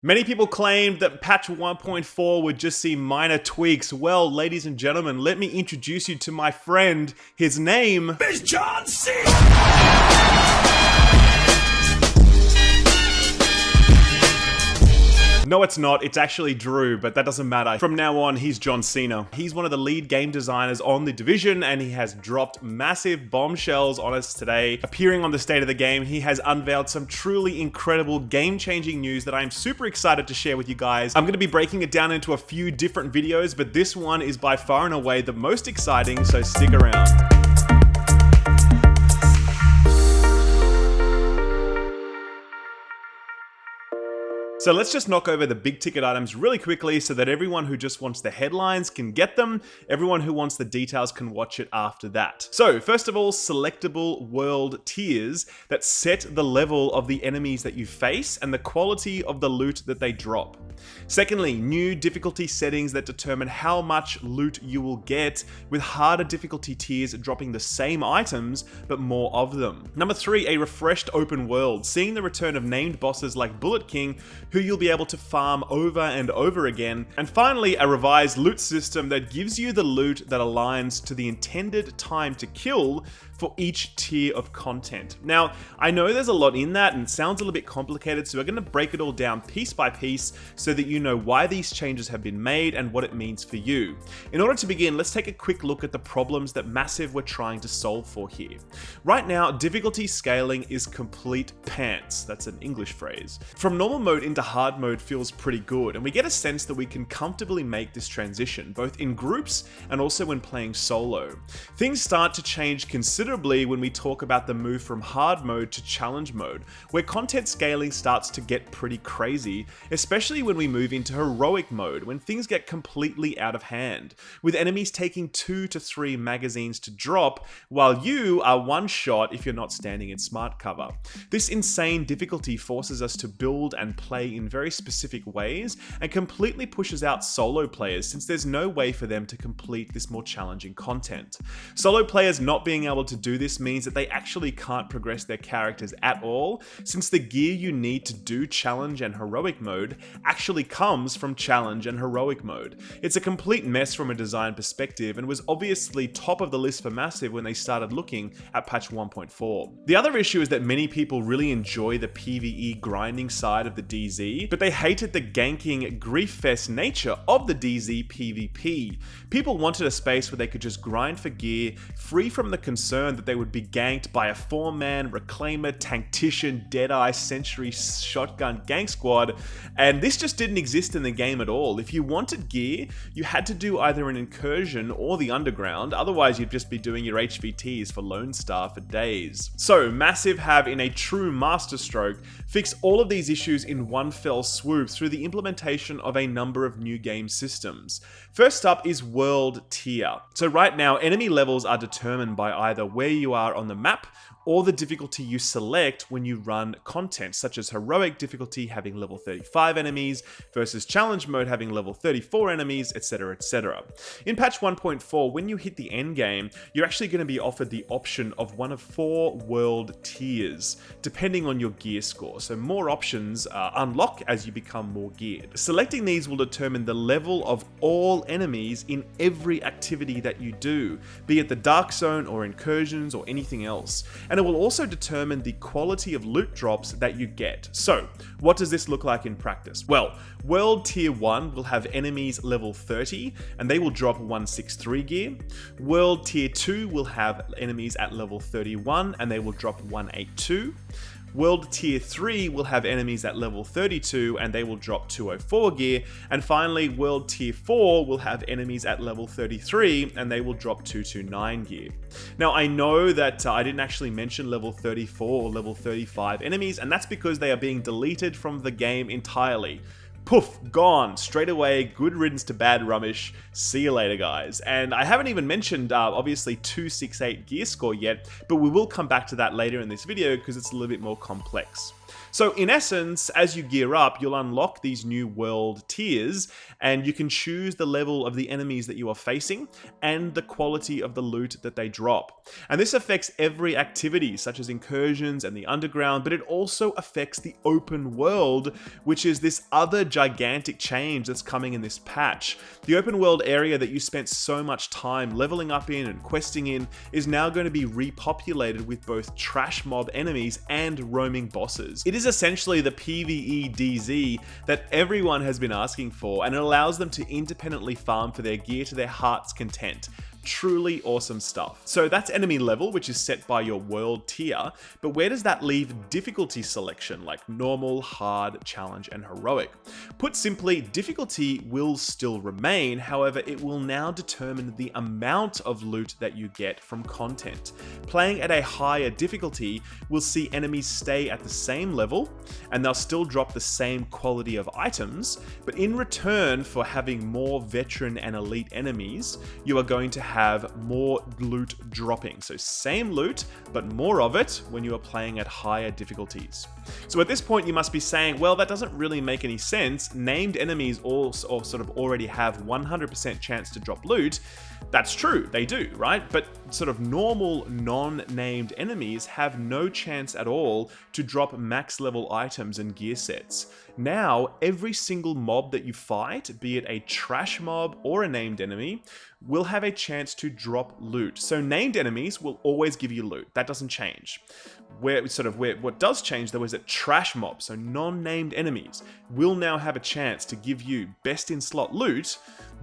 Many people claimed that patch 1.4 would just see minor tweaks. Well, ladies and gentlemen, let me introduce you to my friend. His name is John C. No, it's not. It's actually Drew, but that doesn't matter. From now on, he's John Cena. He's one of the lead game designers on The Division, and he has dropped massive bombshells on us today. Appearing on the State of the Game, he has unveiled some truly incredible game-changing news that I'm super excited to share with you guys. I'm going to be breaking it down into a few different videos, but this one is by far and away the most exciting, so stick around. So let's just knock over the big ticket items really quickly so that everyone who just wants the headlines can get them. Everyone who wants the details can watch it after that. So first of all, selectable world tiers that set the level of the enemies that you face and the quality of the loot that they drop. Secondly, new difficulty settings that determine how much loot you will get, with harder difficulty tiers dropping the same items but more of them. Number 3, a refreshed open world, seeing the return of named bosses like Bullet King, who you'll be able to farm over and over again. And finally, a revised loot system that gives you the loot that aligns to the intended time to kill for each tier of content. Now, I know there's a lot in that and it sounds a little bit complicated, so we're going to break it all down piece by piece so that you know why these changes have been made and what it means for you. In order to begin, let's take a quick look at the problems that Massive were trying to solve for here. Right now, difficulty scaling is complete pants. That's an English phrase. From normal mode into hard mode feels pretty good, and we get a sense that we can comfortably make this transition, both in groups and also when playing solo. Things start to change considerably when we talk about the move from hard mode to challenge mode, where content scaling starts to get pretty crazy, especially when we move into heroic mode, when things get completely out of hand, with enemies taking 2 to 3 magazines to drop, while you are one shot if you're not standing in smart cover. This insane difficulty forces us to build and play in very specific ways, and completely pushes out solo players since there's no way for them to complete this more challenging content. Solo players not being able to do this means that they actually can't progress their characters at all, since the gear you need to do challenge and heroic mode actually comes from challenge and heroic mode. It's a complete mess from a design perspective and was obviously top of the list for Massive when they started looking at patch 1.4. The other issue is that many people really enjoy the PvE grinding side of the DZ, but they hated the ganking grief-fest nature of the DZ PvP. People wanted a space where they could just grind for gear, free from the concern that they would be ganked by a 4-man, reclaimer, tactician, deadeye, sentry, shotgun gang squad, and this just didn't exist in the game at all. If you wanted gear, you had to do either an incursion or the underground, otherwise you'd just be doing your HVTs for Lone Star for days. So Massive have, in a true masterstroke, fixed all of these issues in one fell swoop through the implementation of a number of new game systems. First up is world tier. So right now, enemy levels are determined by either where you are on the map or the difficulty you select when you run content, such as heroic difficulty having level 35 enemies versus challenge mode having level 34 enemies, etc, etc. In patch 1.4, when you hit the end game, you're actually going to be offered the option of one of 4 world tiers, depending on your gear score, so more options unlock as you become more geared. Selecting these will determine the level of all enemies in every activity that you do, be it the Dark Zone or incursions or anything else. And it will also determine the quality of loot drops that you get. So, what does this look like in practice? Well, World Tier 1 will have enemies level 30, and they will drop 163 gear. World Tier 2 will have enemies at level 31, and they will drop 182. World Tier 3 will have enemies at level 32 and they will drop 204 gear, and finally World Tier 4 will have enemies at level 33 and they will drop 229 gear. Now I know that I didn't actually mention level 34 or level 35 enemies, and that's because they are being deleted from the game entirely. Poof, gone, straight away, good riddance to bad rubbish, see you later guys. And I haven't even mentioned obviously 268 Gearscore yet, but we will come back to that later in this video because it's a little bit more complex. So in essence, as you gear up, you'll unlock these new world tiers, and you can choose the level of the enemies that you are facing and the quality of the loot that they drop. And this affects every activity, such as incursions and the underground, but it also affects the open world, which is this other gigantic change that's coming in this patch. The open world area that you spent so much time leveling up in and questing in is now going to be repopulated with both trash mob enemies and roaming bosses. It is essentially the PvE DZ that everyone has been asking for, and it allows them to independently farm for their gear to their heart's content. Truly awesome stuff. So that's enemy level, which is set by your world tier, but where does that leave difficulty selection like normal, hard, challenge, and heroic? Put simply, difficulty will still remain, however, it will now determine the amount of loot that you get from content. Playing at a higher difficulty will see enemies stay at the same level, and they'll still drop the same quality of items, but in return for having more veteran and elite enemies, you are going to have more loot dropping. So same loot, but more of it when you are playing at higher difficulties. So at this point you must be saying, well, that doesn't really make any sense. Named enemies all sort of already have 100% chance to drop loot. That's true, they do, right? But sort of normal non-named enemies have no chance at all to drop max level items and gear sets. Now, every single mob that you fight, be it a trash mob or a named enemy, will have a chance to drop loot. So named enemies will always give you loot. That doesn't change. What does change though is that trash mobs, so non-named enemies, will now have a chance to give you best in slot loot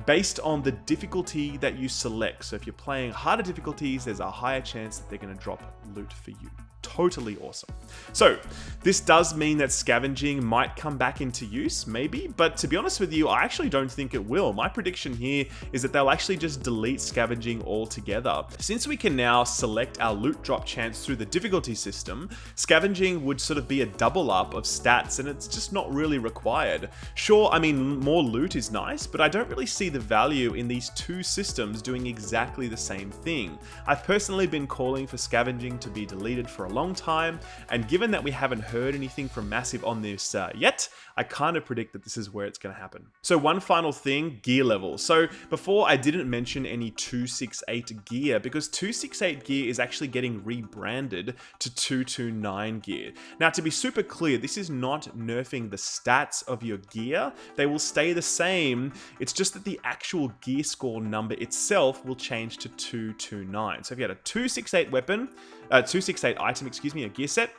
based on the difficulty that you select. So if you're playing harder difficulties, there's a higher chance that they're going to drop loot for you. Totally awesome. So this does mean that scavenging might come back into use, maybe, but to be honest with you, I actually don't think it will. My prediction here is that they'll actually just delete scavenging altogether. Since we can now select our loot drop chance through the difficulty system, scavenging would sort of be a double up of stats, and it's just not really required. Sure, I mean, more loot is nice, but I don't really see the value in these two systems doing exactly the same thing. I've personally been calling for scavenging to be deleted for a long time, and given that we haven't heard anything from Massive on this yet, I kind of predict that this is where it's going to happen. So one final thing, gear level. So before I didn't mention any 268 gear because 268 gear is actually getting rebranded to 229 gear. Now to be super clear, this is not nerfing the stats of your gear. They will stay the same. It's just that the actual gear score number itself will change to 229. So if you had a 268 weapon, 268 item, a gear set,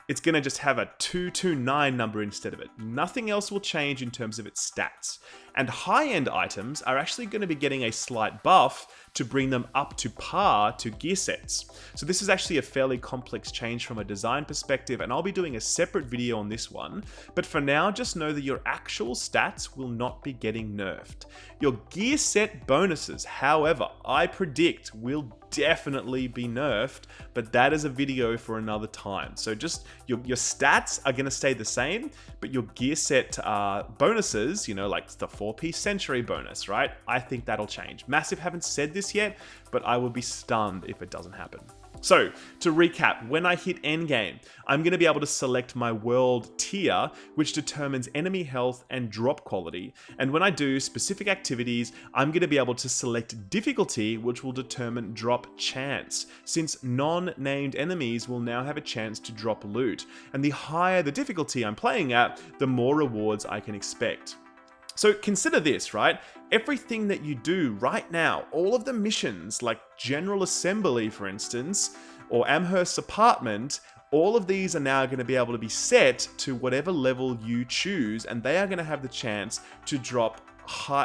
it's going to just have a 229 number instead of it. Nothing else will change in terms of its stats. And high-end items are actually going to be getting a slight buff to bring them up to par to gear sets. So this is actually a fairly complex change from a design perspective, and I'll be doing a separate video on this one. But for now, just know that your actual stats will not be getting nerfed. Your gear set bonuses, however, I predict will definitely be nerfed, but that is a video for another time. So just your stats are going to stay the same, but your gear set bonuses, like the 4-piece Century bonus, right? I think that'll change. Massive haven't said this yet, but I would be stunned if it doesn't happen. So to recap, when I hit endgame, I'm going to be able to select my world tier, which determines enemy health and drop quality. And when I do specific activities, I'm going to be able to select difficulty, which will determine drop chance, since non-named enemies will now have a chance to drop loot. And the higher the difficulty I'm playing at, the more rewards I can expect. So consider this, right? Everything that you do right now, all of the missions like General Assembly, for instance, or Amherst's apartment, all of these are now going to be able to be set to whatever level you choose, and they are going to have the chance to drop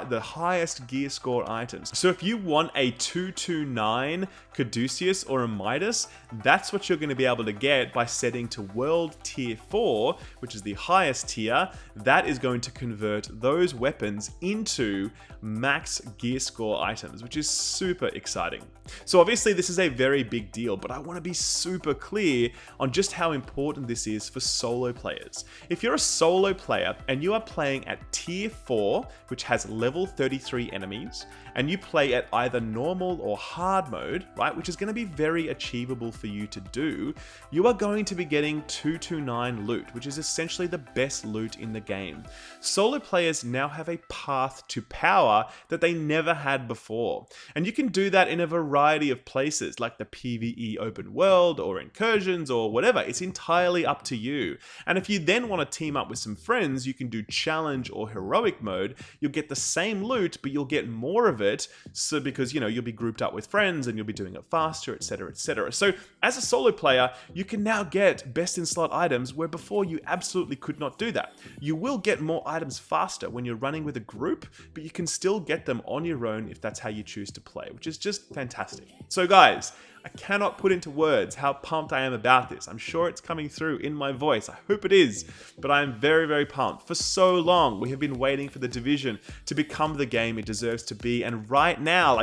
the highest gear score items. So if you want a 229 Caduceus or a Midas, that's what you're going to be able to get by setting to World Tier 4, which is the highest tier. That is going to convert those weapons into max gear score items, which is super exciting. So obviously this is a very big deal, but I want to be super clear on just how important this is for solo players. If you're a solo player and you are playing at Tier 4, which has level 33 enemies, and you play at either normal or hard mode, right, which is going to be very achievable for you to do, you are going to be getting 229 loot, which is essentially the best loot in the game. Solo players now have a path to power that they never had before, and you can do that in a variety of places, like the PvE open world or incursions or whatever. It's entirely up to you. And if you then want to team up with some friends, you can do challenge or heroic mode. You'll get the same loot, but you'll get more of it, so because you'll be grouped up with friends and you'll be doing it faster, etc, etc. So as a solo player, you can now get best in slot items where before you absolutely could not do that. You will get more items faster when you're running with a group, but you can still get them on your own if that's how you choose to play, which is just fantastic. So guys, I cannot put into words how pumped I am about this. I'm sure it's coming through in my voice. I hope it is, but I am very, very pumped. For so long, we have been waiting for the Division to become the game it deserves to be, and right now,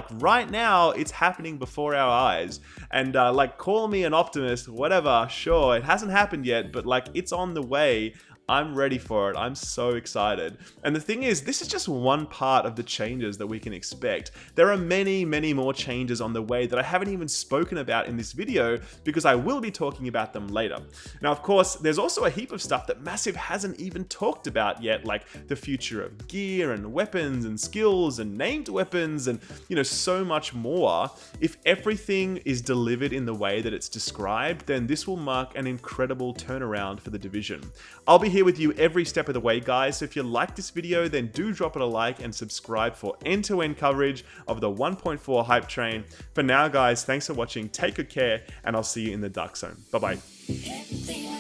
it's happening before our eyes. And call me an optimist, whatever, sure, it hasn't happened yet, but it's on the way. I'm ready for it. I'm so excited. And the thing is, this is just one part of the changes that we can expect. There are many, many more changes on the way that I haven't even spoken about in this video, because I will be talking about them later. Now, of course, there's also a heap of stuff that Massive hasn't even talked about yet, like the future of gear and weapons and skills and named weapons and, so much more. If everything is delivered in the way that it's described, then this will mark an incredible turnaround for the Division. I'll be here with you every step of the way, guys, so if you like this video, then do drop it a like and subscribe for end-to-end coverage of the 1.4 hype train. For now, guys, thanks for watching, take good care, and I'll see you in the Dark Zone. Bye-bye.